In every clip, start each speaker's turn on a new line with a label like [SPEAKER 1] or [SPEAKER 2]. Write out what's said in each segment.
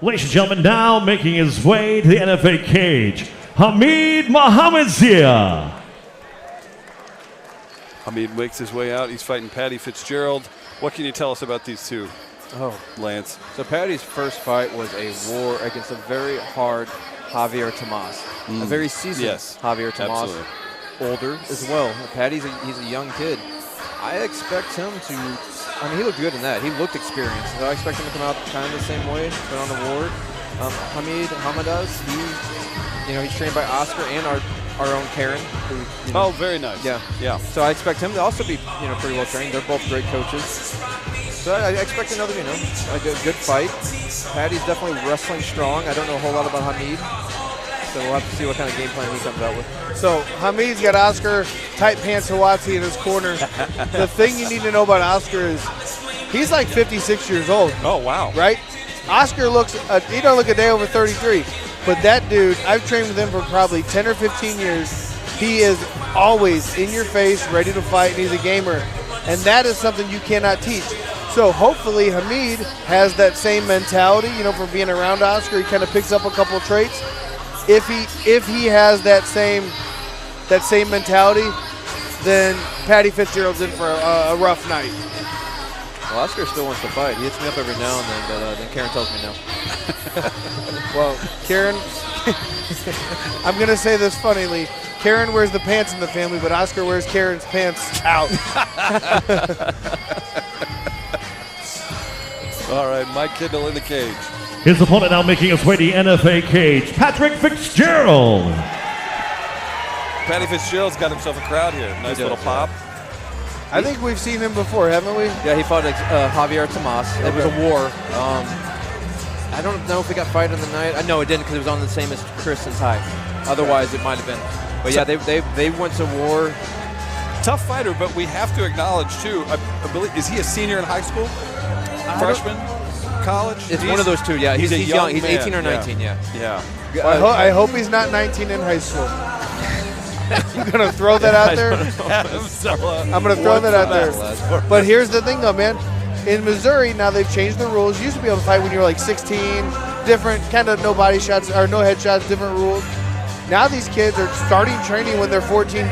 [SPEAKER 1] Ladies and gentlemen, now making his way to the NFA cage, Hamid Mohammadzai.
[SPEAKER 2] Hamid makes his way out. He's fighting Paddy Fitzgerald. What can you tell us about these two, Lance?
[SPEAKER 3] So Paddy's first fight was a war against a very hard Javier Tomas. A very seasoned Javier Tomas.
[SPEAKER 2] Absolutely.
[SPEAKER 3] Older as well. He's a young kid. I expect him to, he looked good in that. He looked experienced. So I expect him to come out kind of the same way, put on the ward. Hamid Mohammadzai, he's trained by Oscar and our own Karen. Who,
[SPEAKER 2] very nice.
[SPEAKER 3] Yeah. So I expect him to also be, pretty well trained. They're both great coaches. So I expect another, a good fight. Paddy's definitely wrestling strong. I don't know a whole lot about Hamid. So we'll have to see what kind of game plan he comes out with.
[SPEAKER 4] So Hamid's got Oscar Tight Pants Hawati in his corner. The thing you need to know about Oscar is he's like 56 years old.
[SPEAKER 2] Oh, wow.
[SPEAKER 4] Right? Oscar he don't look a day over 33. But that dude, I've trained with him for probably 10 or 15 years. He is always in your face, ready to fight, and he's a gamer. And that is something you cannot teach. So hopefully Hamid has that same mentality, from being around Oscar. He kind of picks up a couple of traits. If he has that same mentality, then Paddy Fitzgerald's in for a rough night.
[SPEAKER 3] Well, Oscar still wants to fight. He hits me up every now and then, but then Karen tells me no.
[SPEAKER 4] Well, Karen, I'm going to say this funnily. Karen wears the pants in the family, but Oscar wears Karen's pants out.
[SPEAKER 2] All right, Mike Kindle in the cage.
[SPEAKER 1] His opponent now making his way to the NFA cage, Paddy Fitzgerald.
[SPEAKER 2] Paddy Fitzgerald's got himself a crowd here. Nice little pop.
[SPEAKER 4] I think we've seen him before, haven't we?
[SPEAKER 3] Yeah, he fought Javier Tomas. It was a war. I don't know if he got fight of the night. No, it didn't, because it was on the same as Chris and Ty. Otherwise, it might have been. But yeah, they went to war.
[SPEAKER 2] Tough fighter, but we have to acknowledge too. I believe, is he a senior in high school? Freshman? College?
[SPEAKER 3] It's one of those two. Yeah, he's young. He's 18 or 19.
[SPEAKER 2] Yeah.
[SPEAKER 4] Well, I hope he's not 19 in high school. You gonna throw that out there? I'm gonna throw that out there. But here's the thing, though, man. In Missouri, now they've changed the rules. You used to be able to fight when you were like 16. Different kind of no body shots or no head shots. Different rules. Now these kids are starting training when they're 13,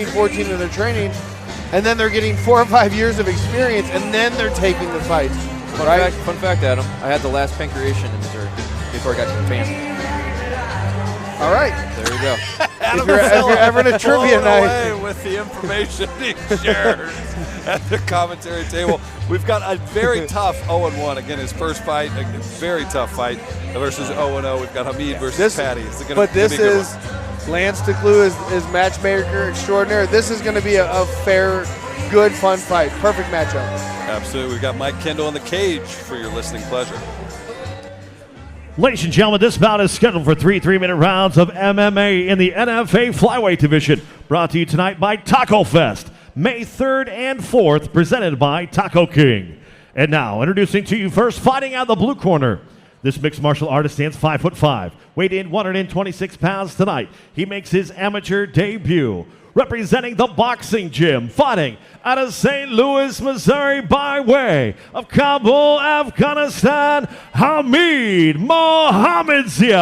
[SPEAKER 4] 14 in their training, and then they're getting 4 or 5 years of experience, and then they're taking the fights.
[SPEAKER 3] Fun fact, Adam. I had the last pancreation in Missouri before I got to Japan.
[SPEAKER 4] All right.
[SPEAKER 3] There you go.
[SPEAKER 4] If you're ever in a trivia night.
[SPEAKER 2] Away with the information he shares at the commentary table. We've got a very tough 0-1. Again, his first fight, a very tough fight versus 0-0. We've got Hamid versus Paddy.
[SPEAKER 4] But this is Lance DeClue is matchmaker extraordinaire. This is going to be a fair, good, fun fight. Perfect matchup.
[SPEAKER 2] Absolutely. We've got Mike Kendall in the cage for your listening pleasure.
[SPEAKER 1] Ladies and gentlemen, this bout is scheduled for 3 3-minute rounds of MMA in the NFA flyweight division. Brought to you tonight by Taco Fest, May 3rd and 4th, presented by Taco King. And now, introducing to you first, fighting out of the blue corner. This mixed martial artist stands 5'5", weighed in 126 pounds tonight. He makes his amateur debut. Representing the boxing gym, fighting out of St. Louis, Missouri, by way of Kabul, Afghanistan, Hamid Mohammadzai.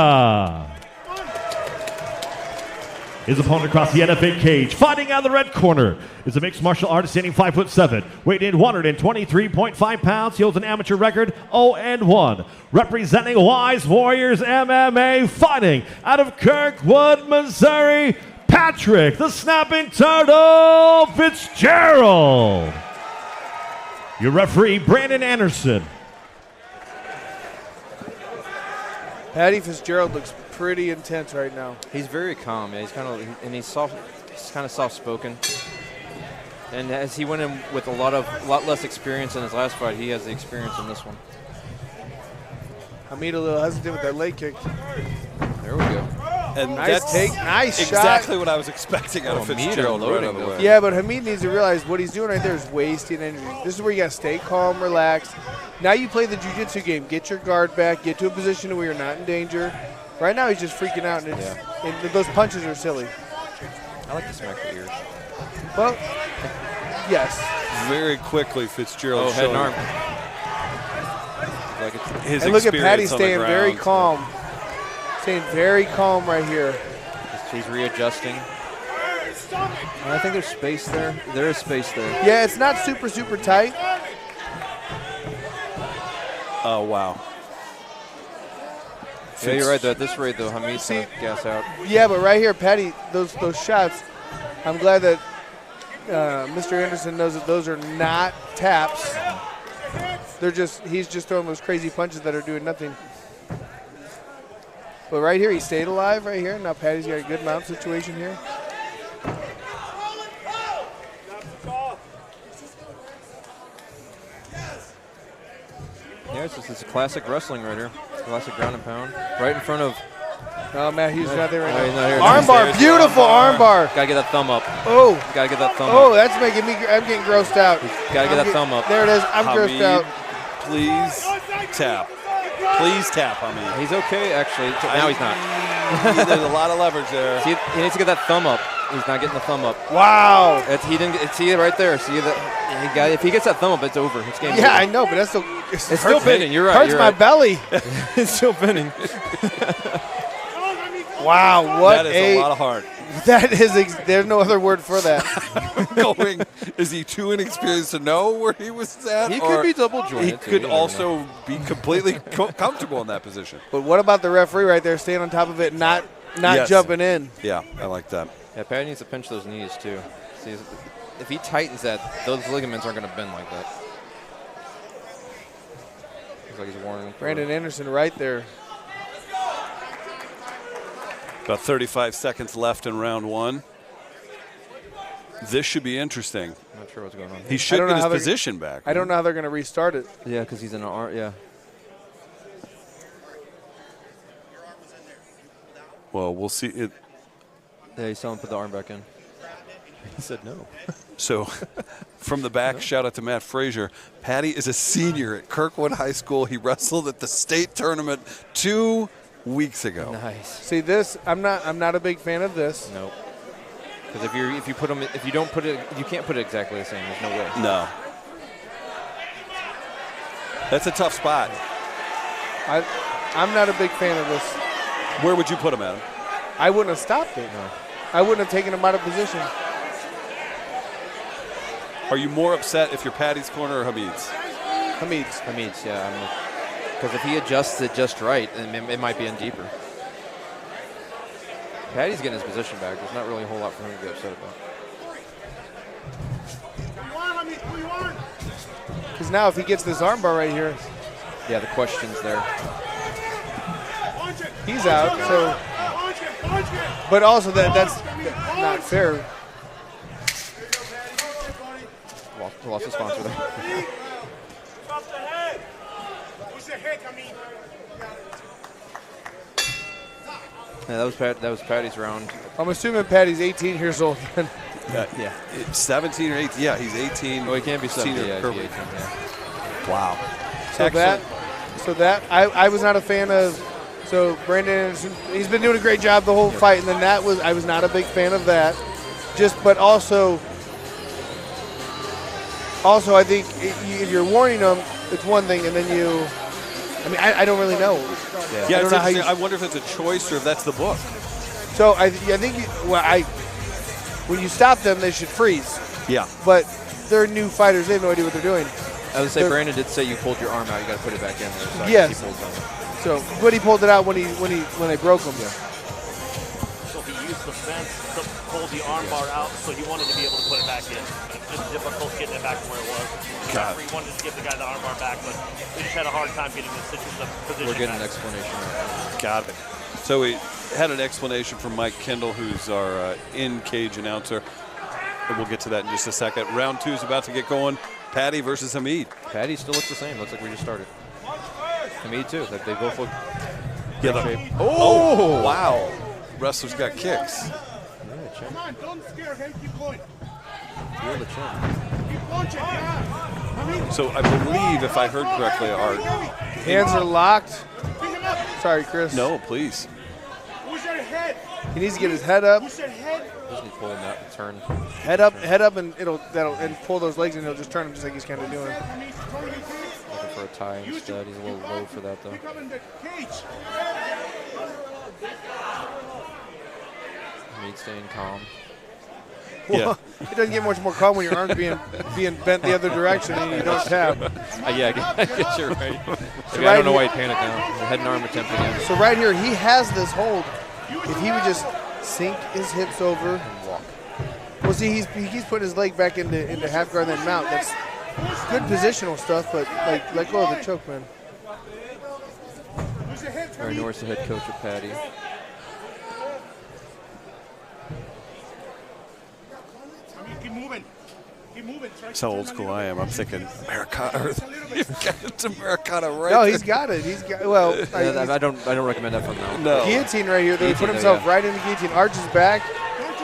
[SPEAKER 1] His opponent across the NFA cage, fighting out of the red corner, is a mixed martial artist standing 5'7", weighed in 123.5 pounds. He holds an amateur record 0-1. Representing Wise Warriors MMA, fighting out of Kirkwood, Missouri, Patrick, the Snapping Turtle Fitzgerald. Your referee, Brandon Anderson.
[SPEAKER 4] Paddy Fitzgerald looks pretty intense right now.
[SPEAKER 3] He's very calm. Yeah, he's kind of soft. He's kind of soft-spoken. And as he went in with a lot less experience in his last fight, he has the experience in this one.
[SPEAKER 4] Hamid a little hesitant with that leg kick.
[SPEAKER 3] There we go.
[SPEAKER 2] And
[SPEAKER 4] nice
[SPEAKER 2] that's
[SPEAKER 4] take, nice
[SPEAKER 2] exactly
[SPEAKER 4] shot.
[SPEAKER 2] what I was expecting out of Fitzgerald. Right.
[SPEAKER 4] Yeah, but Hamid needs to realize what he's doing right there is wasting energy. This is where you got to stay calm, relax. Now you play the jiu-jitsu game. Get your guard back. Get to a position where you're not in danger. Right now he's just freaking out, and, and those punches are silly.
[SPEAKER 3] I like to smack the ears.
[SPEAKER 4] Well, yes.
[SPEAKER 2] Very quickly, Fitzgerald.
[SPEAKER 3] Head and arm. like it's
[SPEAKER 2] His
[SPEAKER 4] And look at Paddy
[SPEAKER 2] experience on the
[SPEAKER 4] staying very
[SPEAKER 2] ground.
[SPEAKER 4] calm. Staying very calm right here.
[SPEAKER 3] he's readjusting. I think there's space there. There is space there.
[SPEAKER 4] Yeah, it's not super, super tight.
[SPEAKER 2] Oh, wow.
[SPEAKER 3] Yeah, you're right. Though. At this rate, though, Hamid's going to gas out.
[SPEAKER 4] Yeah, but right here, Paddy, those shots, I'm glad that Mr. Anderson knows that those are not taps. He's just throwing those crazy punches that are doing nothing. But right here, he stayed alive right here. Now Paddy's got a good mount situation here.
[SPEAKER 3] Yeah, it's a classic wrestling right here. Classic ground and pound. Right in front of.
[SPEAKER 4] Oh, man, he's not there right
[SPEAKER 3] No, he's
[SPEAKER 4] now.
[SPEAKER 3] not here.
[SPEAKER 4] Armbar,
[SPEAKER 2] There's
[SPEAKER 4] beautiful armbar.
[SPEAKER 3] Gotta get that thumb up.
[SPEAKER 4] Oh,
[SPEAKER 3] Gotta get that thumb
[SPEAKER 4] oh,
[SPEAKER 3] up.
[SPEAKER 4] that's making me, I'm getting grossed out.
[SPEAKER 3] Gotta get that thumb up.
[SPEAKER 4] There it is, I'm grossed
[SPEAKER 2] Hamid,
[SPEAKER 4] out.
[SPEAKER 2] please tap. Please tap, Hamid.
[SPEAKER 3] He's okay, actually. Now he's not.
[SPEAKER 2] There's a lot of leverage there.
[SPEAKER 3] See, he needs to get that thumb up. He's not getting the thumb up.
[SPEAKER 4] Wow.
[SPEAKER 3] He didn't. See it right there. See that? He got. If he gets that thumb up, it's over. It's game
[SPEAKER 4] Yeah,
[SPEAKER 3] over.
[SPEAKER 4] I know, but that's still,
[SPEAKER 3] It's still pinning. You're right.
[SPEAKER 4] Hurts
[SPEAKER 3] You're
[SPEAKER 4] my
[SPEAKER 3] right.
[SPEAKER 4] belly.
[SPEAKER 3] It's still pinning.
[SPEAKER 4] Wow, what
[SPEAKER 2] That is a lot of heart.
[SPEAKER 4] That is, there's no other word for that.
[SPEAKER 2] Is he too inexperienced to know where he was at?
[SPEAKER 3] He
[SPEAKER 2] or
[SPEAKER 3] could be double jointed.
[SPEAKER 2] He
[SPEAKER 3] too.
[SPEAKER 2] could
[SPEAKER 3] You never know.
[SPEAKER 2] also be completely comfortable in that position.
[SPEAKER 4] But what about the referee right there staying on top of it, not
[SPEAKER 2] Yes.
[SPEAKER 4] jumping in?
[SPEAKER 2] Yeah, I like that.
[SPEAKER 3] Yeah, Paddy needs to pinch those knees too. See, if he tightens that, those ligaments aren't going to bend like that. Looks like he's warning. for
[SPEAKER 4] Brandon
[SPEAKER 3] it.
[SPEAKER 4] Anderson right there.
[SPEAKER 2] About 35 seconds left in round one. This should be interesting.
[SPEAKER 3] I'm not sure what's going on.
[SPEAKER 2] He should
[SPEAKER 4] don't
[SPEAKER 2] get
[SPEAKER 4] know
[SPEAKER 2] his
[SPEAKER 4] how they're-
[SPEAKER 2] position back.
[SPEAKER 4] I don't know how they're going to restart it.
[SPEAKER 3] Yeah, because he's in an arm. Yeah.
[SPEAKER 2] Well, we'll see.
[SPEAKER 3] Yeah, he's telling him to put the arm back in. He said no.
[SPEAKER 2] So, from the back, shout out to Matt Frazier. Paddy is a senior at Kirkwood High School. He wrestled at the state tournament 2 weeks ago.
[SPEAKER 3] Nice.
[SPEAKER 4] See this? I'm not a big fan of this.
[SPEAKER 3] Nope. Because if you put them, if you don't put it, you can't put it exactly the same. There's no way.
[SPEAKER 2] No. That's a tough spot.
[SPEAKER 4] I'm not a big fan of this.
[SPEAKER 2] Where would you put him, Adam?
[SPEAKER 4] I wouldn't have stopped it.
[SPEAKER 3] No.
[SPEAKER 4] I wouldn't have taken him out of position.
[SPEAKER 2] Are you more upset if you're Paddy's corner or Hamid's?
[SPEAKER 4] Hamid's.
[SPEAKER 3] Hamid's, yeah. Because if he adjusts it just right, then it might be in deeper. Paddy's getting his position back. There's not really a whole lot for him to get upset about.
[SPEAKER 4] Because now if he gets this armbar right here,
[SPEAKER 3] Yeah, the question's there.
[SPEAKER 4] he's out. So, but also that's not fair.
[SPEAKER 3] Lost the sponsor there. Yeah, that was Paddy's round.
[SPEAKER 4] I'm assuming Paddy's 18 years old.
[SPEAKER 3] Yeah.
[SPEAKER 2] 17 or 18. Yeah, he's 18.
[SPEAKER 3] Oh, he can't be 17.
[SPEAKER 2] Senior
[SPEAKER 3] Yeah,
[SPEAKER 2] Kirkwood.
[SPEAKER 3] he'd be 18, yeah.
[SPEAKER 2] Wow.
[SPEAKER 4] So that I was not a fan of. So Brandon Anderson, he's been doing a great job the whole fight, and then I was not a big fan of that. But also I think if you're warning them, it's one thing, and then I don't really know.
[SPEAKER 2] Yeah,
[SPEAKER 4] I don't know how you.
[SPEAKER 2] I wonder if it's a choice or if that's the book.
[SPEAKER 4] So I think when you stop them, they should freeze.
[SPEAKER 2] Yeah.
[SPEAKER 4] But they're new fighters; they have no idea what they're doing.
[SPEAKER 3] I would say Brandon did say you pulled your arm out. You got to put it back in there. So
[SPEAKER 4] Yes.
[SPEAKER 3] He pulled it out.
[SPEAKER 4] But he pulled it out when they broke him.
[SPEAKER 3] Yeah.
[SPEAKER 1] So he used the fence to pull the armbar out, so he wanted to be able to put it back in. But it's just difficult getting it back to where it was.
[SPEAKER 2] God.
[SPEAKER 1] He wanted to give the guy the armbar back, but he just had a hard time getting the position.
[SPEAKER 3] We're getting an
[SPEAKER 1] back.
[SPEAKER 3] explanation right now.
[SPEAKER 2] Got it. So we had an explanation from Mike Kendall, who's our in-cage announcer. And we'll get to that in just a second. Round 2 is about to get going. Paddy versus Hamid.
[SPEAKER 3] Paddy still looks the same. Looks like we just started. Hamid too. Like they both look
[SPEAKER 2] Yeah,
[SPEAKER 3] great shape.
[SPEAKER 2] Oh, wow. Wrestlers got kicks.
[SPEAKER 3] Yeah, chin.
[SPEAKER 5] Come on, don't scare him. Keep going.
[SPEAKER 3] Feel the chin.
[SPEAKER 5] Keep punching. Yeah.
[SPEAKER 2] So I believe, if I heard correctly, our
[SPEAKER 4] Hands are locked.
[SPEAKER 5] Pick him up.
[SPEAKER 4] Sorry, Chris.
[SPEAKER 2] no, please.
[SPEAKER 5] Push your head.
[SPEAKER 4] He needs to get his head up.
[SPEAKER 5] Push your head.
[SPEAKER 3] Just need to pull him out and turn.
[SPEAKER 4] Head up, and pull those legs, and he'll just turn him just like he's kind of doing.
[SPEAKER 3] Looking for a tie instead. He's a little low for that, though.
[SPEAKER 5] Pick up in the cage.
[SPEAKER 3] Hamid staying calm.
[SPEAKER 2] Yeah.
[SPEAKER 4] It doesn't get much more calm when your arms being bent the other direction and you don't tap.
[SPEAKER 3] Yeah, I guess you're right.
[SPEAKER 4] So
[SPEAKER 3] I don't know why he panicked now. The head and arm attempt again.
[SPEAKER 4] So right here, he has this hold. If he would just sink his hips over.
[SPEAKER 3] And walk.
[SPEAKER 4] Well, see, he keeps putting his leg back into half guard and then mount. That's good positional stuff, but like let go of the choke, man.
[SPEAKER 3] Aaron Norris, the head coach of Paddy.
[SPEAKER 5] Keep moving. Keep moving.
[SPEAKER 2] That's how old school I am. I'm thinking Americana. You've got it to Americana right
[SPEAKER 4] No,
[SPEAKER 2] there.
[SPEAKER 4] he's got it. He's got. Well,
[SPEAKER 3] I don't recommend that from now.
[SPEAKER 2] No.
[SPEAKER 4] guillotine right here. They put
[SPEAKER 3] Guillotine,
[SPEAKER 4] himself
[SPEAKER 3] yeah.
[SPEAKER 4] right in the guillotine. Arches back.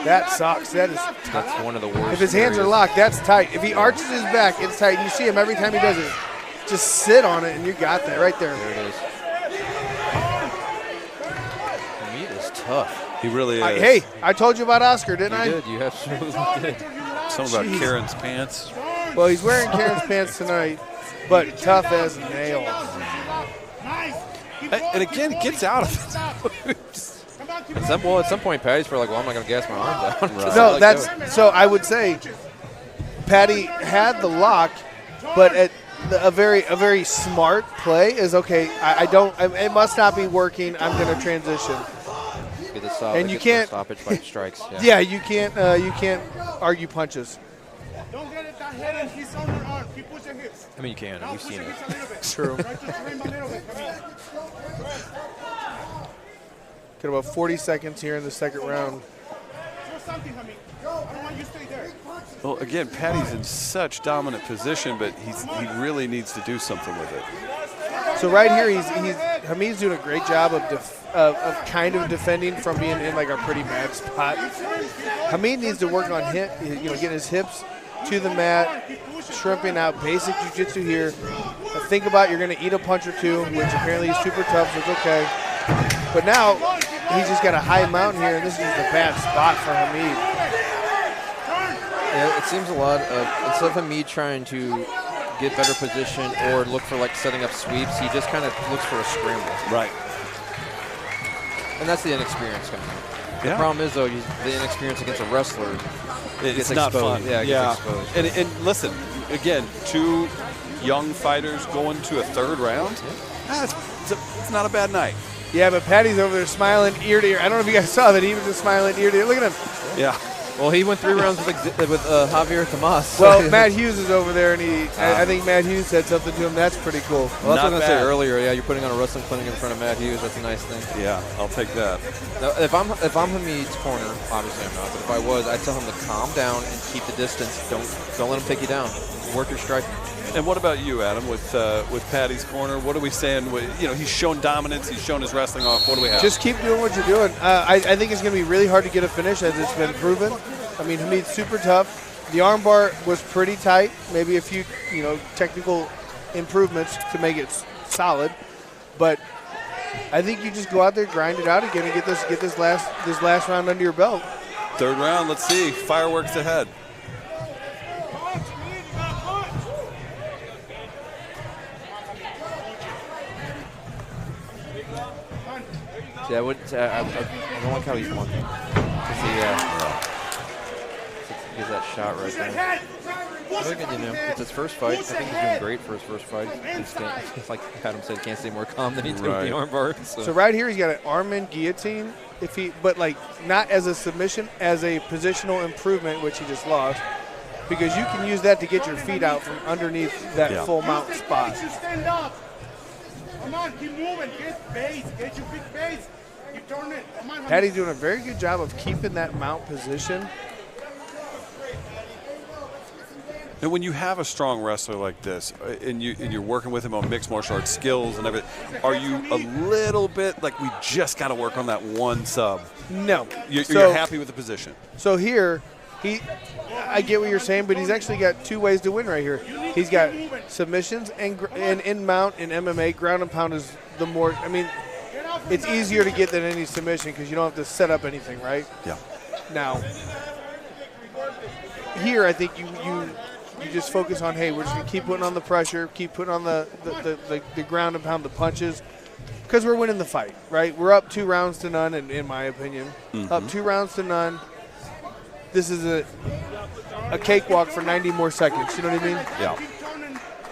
[SPEAKER 4] That sucks. That is.
[SPEAKER 3] That's one of the worst.
[SPEAKER 4] If his hands are
[SPEAKER 3] areas.
[SPEAKER 4] locked, that's tight. If he arches his back, it's tight. You see him every time he does it. Just sit on it, and you got that right there.
[SPEAKER 3] There it is. Hamid is tough.
[SPEAKER 2] He really is.
[SPEAKER 4] Hey, I told you about Oscar, didn't I?
[SPEAKER 3] You did. You absolutely did.
[SPEAKER 2] Something about
[SPEAKER 4] Jeez.
[SPEAKER 2] Karen's pants.
[SPEAKER 4] Well, he's wearing Karen's pants tonight, but tough as nails.
[SPEAKER 2] And again, gets out of it.
[SPEAKER 3] At some point, Paddy's probably like, well, I'm not going to gas my arms out. Just
[SPEAKER 4] No,
[SPEAKER 3] let
[SPEAKER 4] that's
[SPEAKER 3] go.
[SPEAKER 4] so. I would say Paddy had the lock, but a very smart play is okay. It must not be working. I'm going to transition.
[SPEAKER 3] Get the stop,
[SPEAKER 4] And you
[SPEAKER 3] get the
[SPEAKER 4] can't-
[SPEAKER 3] stoppage by strikes. Yeah.
[SPEAKER 4] Yeah, you can't argue punches.
[SPEAKER 5] Don't get it that head and he's on your arm. Keep pushing hips.
[SPEAKER 3] I mean, you can.
[SPEAKER 5] Now
[SPEAKER 3] We've
[SPEAKER 5] push
[SPEAKER 3] seen
[SPEAKER 5] the
[SPEAKER 3] it.
[SPEAKER 5] hips a little bit.
[SPEAKER 4] True.
[SPEAKER 5] Try to trim a little bit. Come in.
[SPEAKER 4] Got about 40 seconds here in the second round.
[SPEAKER 5] Throw something, Hamid. I don't want you to stay there.
[SPEAKER 2] Well, again, Paddy's in such dominant position, but he really needs to do something with it.
[SPEAKER 4] So right here, Hamid's doing a great job of kind of defending from being in like a pretty bad spot. Hamid needs to work on getting his hips to the mat, shrimping out basic jiu-jitsu here. But think about you're going to eat a punch or two, which apparently is super tough, so it's okay. But now he's just got a high mountain here, and this is the bad spot for Hamid.
[SPEAKER 3] Yeah, it seems a lot of, instead of Hamid trying to get better position or look for like setting up sweeps, he just kind of looks for a scramble.
[SPEAKER 2] Right.
[SPEAKER 3] And that's the inexperience coming out.
[SPEAKER 2] Yeah.
[SPEAKER 3] The problem is, though, the inexperience against a wrestler.
[SPEAKER 2] It's
[SPEAKER 3] gets
[SPEAKER 2] not
[SPEAKER 3] exposed.
[SPEAKER 2] fun.
[SPEAKER 3] Yeah, it gets exposed.
[SPEAKER 2] And listen, again, two young fighters going to a third round. It's not a bad night.
[SPEAKER 4] Yeah, but Paddy's over there smiling ear to ear. I don't know if you guys saw that. He was just smiling ear to ear. Look at him.
[SPEAKER 2] Yeah.
[SPEAKER 3] Well, he went 3 rounds with Javier Tomas.
[SPEAKER 4] Well, Matt Hughes is over there, and I think Matt Hughes said something to him. That's pretty cool.
[SPEAKER 3] Well, that's what I was going to say
[SPEAKER 2] bad.
[SPEAKER 3] earlier. Yeah, you're putting on a wrestling clinic in front of Matt Hughes. That's a nice thing.
[SPEAKER 2] Yeah, I'll take that.
[SPEAKER 3] Now, if I'm Hamid's corner, obviously I'm not, but if I was, I'd tell him to calm down and keep the distance. Don't let him take you down. Work your striking.
[SPEAKER 2] And what about you, Adam, with Paddy's corner? What are we saying? He's shown dominance. He's shown his wrestling off. What do we have?
[SPEAKER 4] Just keep doing what you're doing. I think it's going to be really hard to get a finish, as it's been proven. I mean, Hamid's super tough. The armbar was pretty tight. Maybe a few, technical improvements to make it solid. But I think you just go out there, grind it out again, and get this last round under your belt.
[SPEAKER 2] Third round. Let's see. Fireworks ahead.
[SPEAKER 3] See, I don't like how he's won. Because he gets that shot right there. Look at it's his first fight. I think he's doing great for his first fight. He's like Adam said, can't stay more calm than he did with the armbar.
[SPEAKER 4] So right here, he's got an arm in guillotine. But not as a submission, as a positional improvement, which he just lost, because you can use that to get your feet out from underneath that full mount spot.
[SPEAKER 5] Stand up. Come on, keep moving. Get base. Get your big base. Keep turning it. Come on, Hamid.
[SPEAKER 4] Paddy's doing a very good job of keeping that mount position.
[SPEAKER 2] And when you have a strong wrestler like this, and you're working with him on mixed martial arts skills and everything, are you a little bit like we just got to work on that one sub?
[SPEAKER 4] No.
[SPEAKER 2] You're happy with the position.
[SPEAKER 4] So here, I get what you're saying, but he's actually got 2 ways to win right here. He's got submissions and in mount in MMA. Ground and pound is the more. I mean, it's easier to get than any submission because you don't have to set up anything, right?
[SPEAKER 2] Yeah.
[SPEAKER 4] Now, here I think you just focus on, hey, we're just going to keep putting on the pressure, keep putting on the ground and pound the punches, because we're winning the fight, right? We're up 2 rounds to none, in my opinion. Up 2 rounds to none. This is a cakewalk for 90 more seconds. You know what I mean?
[SPEAKER 2] Yeah.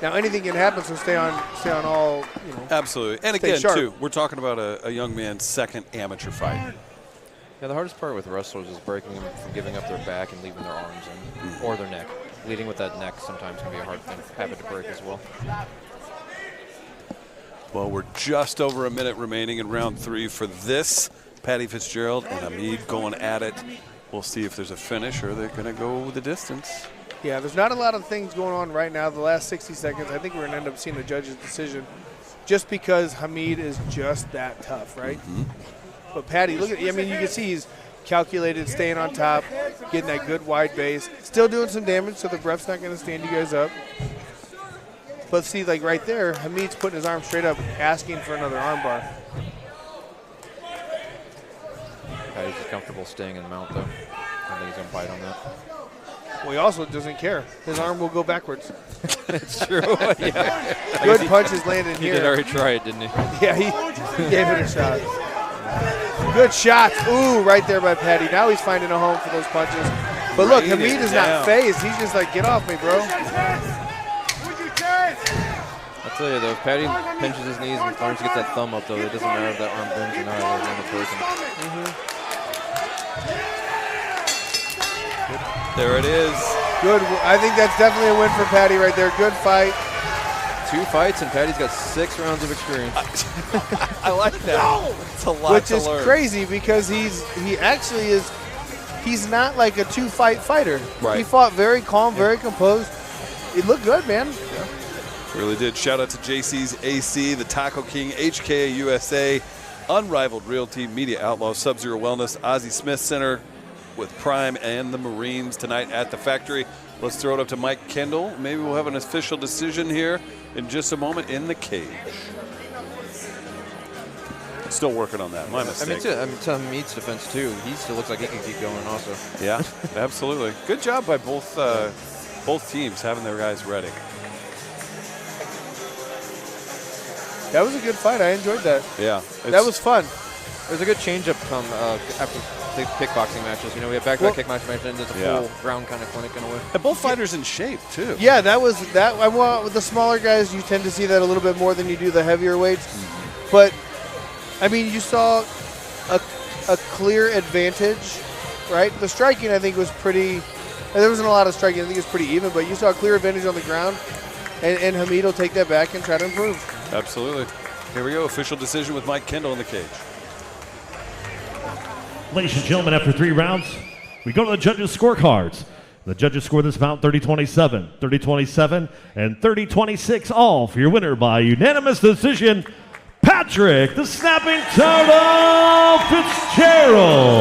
[SPEAKER 4] Now anything can happen, so stay on all. You know.
[SPEAKER 2] Absolutely. And
[SPEAKER 4] Stay
[SPEAKER 2] again,
[SPEAKER 4] sharp.
[SPEAKER 2] too, we're talking about a young man's second amateur fight.
[SPEAKER 3] Yeah, the hardest part with wrestlers is breaking them from giving up their back and leaving their arms in, or their neck. Leading with that neck sometimes can be a hard habit to break as well.
[SPEAKER 2] Well, we're just over a minute remaining in round 3 for this. Paddy Fitzgerald and Hamid going at it. We'll see if there's a finish or they're going to go the distance.
[SPEAKER 4] Yeah, there's not a lot of things going on right now. The last 60 seconds, I think we're going to end up seeing a judge's decision just because Hamid is just that tough, right? But Paddy, look at, I mean, you can see he's calculated, staying on top, getting that good wide base, still doing some damage, so the ref's not going to stand you guys up. But see, like right there, Hamid's putting his arm straight up, asking for another armbar.
[SPEAKER 3] Paddy's just comfortable staying in the mount, though. I think he's going to bite on that.
[SPEAKER 4] Well, he also doesn't care. His arm will go backwards.
[SPEAKER 3] It's true. Yeah.
[SPEAKER 4] Good punches landed
[SPEAKER 3] He
[SPEAKER 4] here.
[SPEAKER 3] did already try it, didn't he?
[SPEAKER 4] Yeah, he gave it a shot. Good shots. Ooh, right there by Paddy. Now he's finding a home for those punches. But look,
[SPEAKER 2] Rain
[SPEAKER 4] Hamid
[SPEAKER 2] it
[SPEAKER 4] is
[SPEAKER 2] down.
[SPEAKER 4] not phased. He's just like, get off me, bro.
[SPEAKER 3] I'll tell you, though, if Paddy pinches his knees and learns to get that thumb up, though, it doesn't matter if that arm bends or not. It'll end up breaking.
[SPEAKER 2] There it is.
[SPEAKER 4] Good. I think that's definitely a win for Paddy right there. Good fight.
[SPEAKER 3] 2 fights, and Paddy's got 6 rounds of experience.
[SPEAKER 2] I like that. It's a lot
[SPEAKER 4] Which
[SPEAKER 2] to
[SPEAKER 4] is
[SPEAKER 2] learn.
[SPEAKER 4] crazy because he actually is, he's not like a 2-fight fighter.
[SPEAKER 2] Right.
[SPEAKER 4] He fought very calm, very composed. It looked good, man.
[SPEAKER 2] Really did. Shout out to JC's AC, the Taco King, HKA USA, Unrivaled Realty, Media Outlaw, Sub-Zero Wellness, Ozzie Smith Center with Prime and the Marines tonight at the factory. Let's throw it up to Mike Kendall. Maybe we'll have an official decision here in just a moment in the cage. Still working on that. My mistake.
[SPEAKER 3] To Hamid's defense, too, he still looks like he can keep going also.
[SPEAKER 2] Yeah, absolutely. Good job by both teams having their guys ready.
[SPEAKER 4] That was a good fight. I enjoyed that.
[SPEAKER 2] Yeah.
[SPEAKER 4] That was fun.
[SPEAKER 3] There's a good change-up after the kickboxing matches. You know, we have back-to-back kickboxing matches, and there's a full ground kind of clinic in a way.
[SPEAKER 2] And both fighters in shape, too.
[SPEAKER 4] Yeah, that was that. I want with the smaller guys, you tend to see that a little bit more than you do the heavier weights. But I mean, you saw a clear advantage, right? The striking, I think, was pretty. There wasn't a lot of striking. I think it was pretty even, but you saw a clear advantage on the ground, and Hamid will take that back and try to improve.
[SPEAKER 2] Absolutely. Here we go. Official decision with Mike Kendall in the cage.
[SPEAKER 1] Ladies and gentlemen, after 3 rounds, we go to the judges' scorecards. The judges score this bout 30-27, 30-27, and 30-26, all for your winner by unanimous decision, Patrick, the Snapping Turtle Fitzgerald.